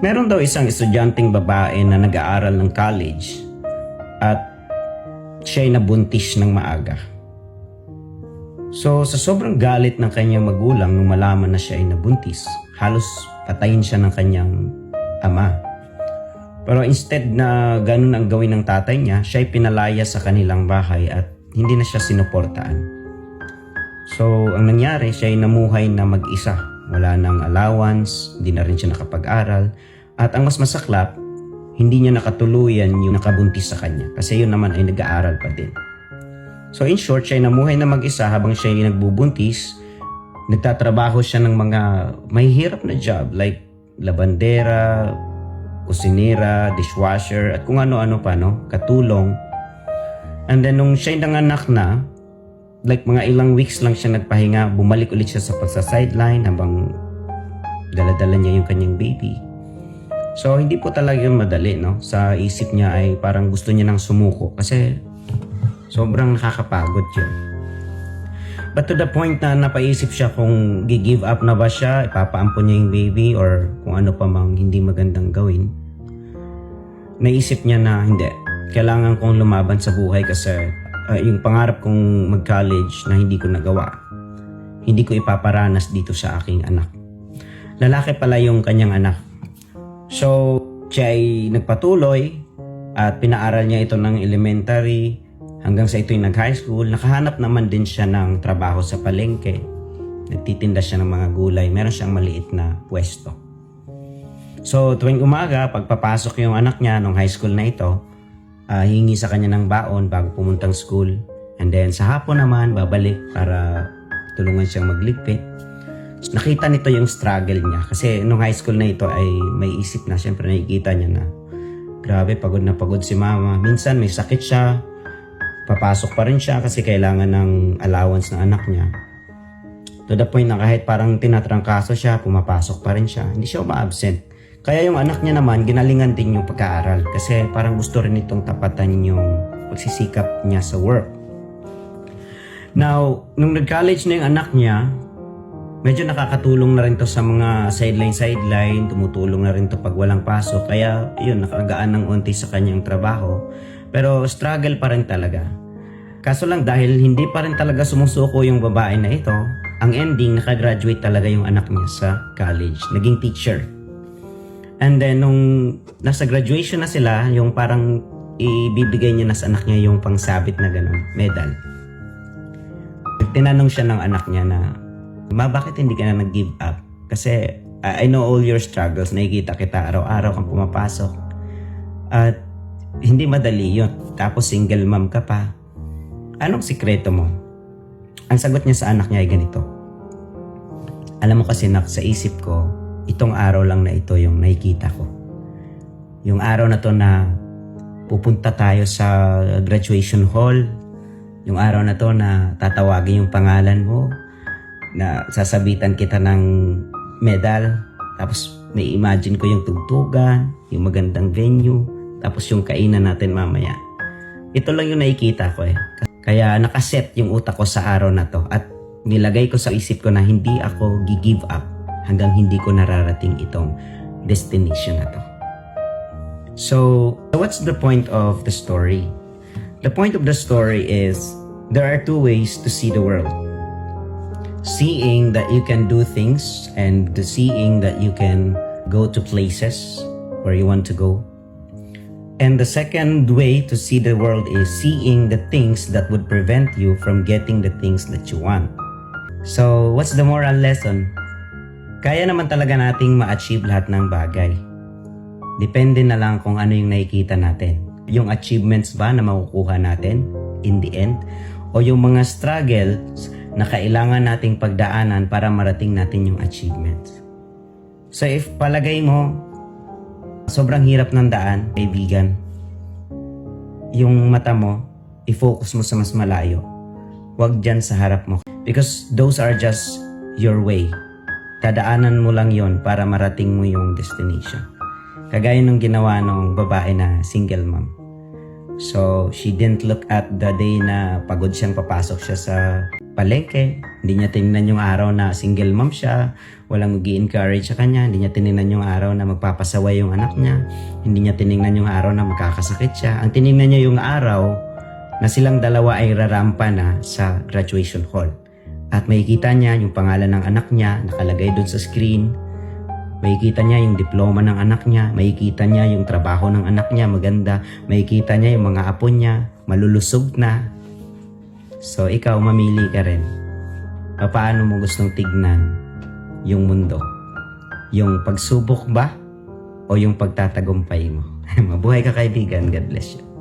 Meron daw isang estudyanteng babae na nag-aaral ng college at siya'y nabuntis ng maaga. So sa sobrang galit ng kanyang magulang nung malaman na siya ay nabuntis, halos patayin siya ng kanyang ama. Pero instead na ganun ang gawin ng tatay niya, siya ay pinalaya sa kanilang bahay at hindi na siya sinuportaan. So ang nangyari, siya ay namuhay na mag-isa. Wala nang allowance, hindi na rin siya nakapag-aral. At ang mas masaklap, hindi niya nakatuluyan yung nakabuntis sa kanya kasi yun naman ay nag-aaral pa din. So in short, siya ay namuhay na mag-isa habang siya ay nagbubuntis. Nagtatrabaho siya ng mga mahihirap na job like labandera, kusinera, dishwasher, at kung ano-ano pa, no? Katulong. And then nung siya ay nanganak na, like mga ilang weeks lang siya nagpahinga, bumalik ulit siya sa pagsa-sideline habang dala-dala niya yung kanyang baby. So hindi po talaga yung madali, no? Sa isip niya ay parang gusto niya nang sumuko kasi sobrang nakakapagod yun. But to the point na napaisip siya kung gi-give up na ba siya, ipapaampon niya yung baby or kung ano pa mang hindi magandang gawin. Naisip niya na hindi, kailangan kong lumaban sa buhay kasi yung pangarap kong mag-college na hindi ko nagawa, hindi ko ipaparanas dito sa aking anak. Lalaki pala yung kanyang anak. So, siya ay nagpatuloy at pinaaral niya ito ng elementary hanggang sa ito'y nag-high school. Nakahanap naman din siya ng trabaho sa palengke. Nagtitinda siya ng mga gulay. Meron siyang maliit na pwesto. So, tuwing umaga, pagpapasok yung anak niya nung high school na ito, hingi sa kanya ng baon bago pumuntang school. And then sa hapon naman, babalik para tulungan siyang magligpit. Nakita nito yung struggle niya kasi nung high school na ito ay may isip na, syempre nakikita niya na grabe, pagod na pagod si mama. Minsan may sakit siya, papasok pa rin siya kasi kailangan ng allowance ng anak niya. To the point na kahit parang tinatrangkaso siya, pumapasok pa rin siya, hindi siya uma-absent. Kaya yung anak niya naman, ginalingan din yung pagkaaral kasi parang gusto rin itong tapatan yung pagsisikap niya sa work. Now, nung nag-college na yung anak niya, medyo nakakatulong na rin to sa mga sideline, tumutulong na rin to pag walang pasok. Kaya yun, nakagaan ng unti sa kanyang trabaho. Pero struggle pa rin talaga. Kaso lang dahil hindi pa rin talaga sumusuko yung babae na ito, ang ending, nakagraduate talaga yung anak niya sa college. Naging teacher. And then nung nasa graduation na sila, yung parang ibibigay niya na sa anak niya yung pangsabit na ganun, medal. Tinanong siya ng anak niya na, Ma, bakit hindi ka na nag-give up? Kasi I know all your struggles. Nakikita kita araw-araw kang pumapasok. At hindi madali yun. Tapos single mom ka pa. Anong sikreto mo? Ang sagot niya sa anak niya ay ganito. Alam mo kasi sa isip ko, itong araw lang na ito yung nakikita ko. Yung araw na to na pupunta tayo sa graduation hall. Yung araw na to na tatawagin yung pangalan mo. Na sasabitan kita ng medal, tapos may imagine ko yung tugtugan, yung magandang venue, tapos yung kainan natin mamaya. Ito lang yung nakikita ko eh. Kaya nakaset yung utak ko sa araw na to at nilagay ko sa isip ko na hindi ako gi-give up hanggang hindi ko nararating itong destination na to. So, what's the point of the story? The point of the story is there are two ways to see the world. Seeing that you can do things and seeing that you can go to places where you want to go. And the second way to see the world is seeing the things that would prevent you from getting the things that you want. So, what's the moral lesson? Kaya naman talaga nating ma-achieve lahat ng bagay. Depende na lang kung ano yung nakikita natin. Yung achievements ba na makukuha natin in the end? O yung mga struggles na kailangan nating pagdaanan para marating natin yung achievements. So if palagay mo, sobrang hirap ng daan, kaibigan, yung mata mo, i-focus mo sa mas malayo. Huwag dyan sa harap mo. Because those are just your way. Dadaanan mo lang yon para marating mo yung destination. Kagaya nung ginawa ng babae na single mom. So, she didn't look at the day na pagod siyang papasok siya sa palengke, hindi niya tinignan yung araw na single mom siya, walang mag-i-encourage sa kanya, hindi niya tinignan yung araw na magpapasaway yung anak niya, hindi niya tinignan yung araw na magkakasakit siya. Ang tinignan niya yung araw na silang dalawa ay rarampa na sa graduation hall. At makikita niya yung pangalan ng anak niya nakalagay doon sa screen, makikita niya yung diploma ng anak niya, makikita niya yung trabaho ng anak niya maganda, makikita niya yung mga apo niya malulusog na. So, ikaw, mamili ka rin. Paano mo gustong tignan yung mundo? Yung pagsubok ba? O yung pagtatagumpay mo? Mabuhay ka, kaibigan. God bless you.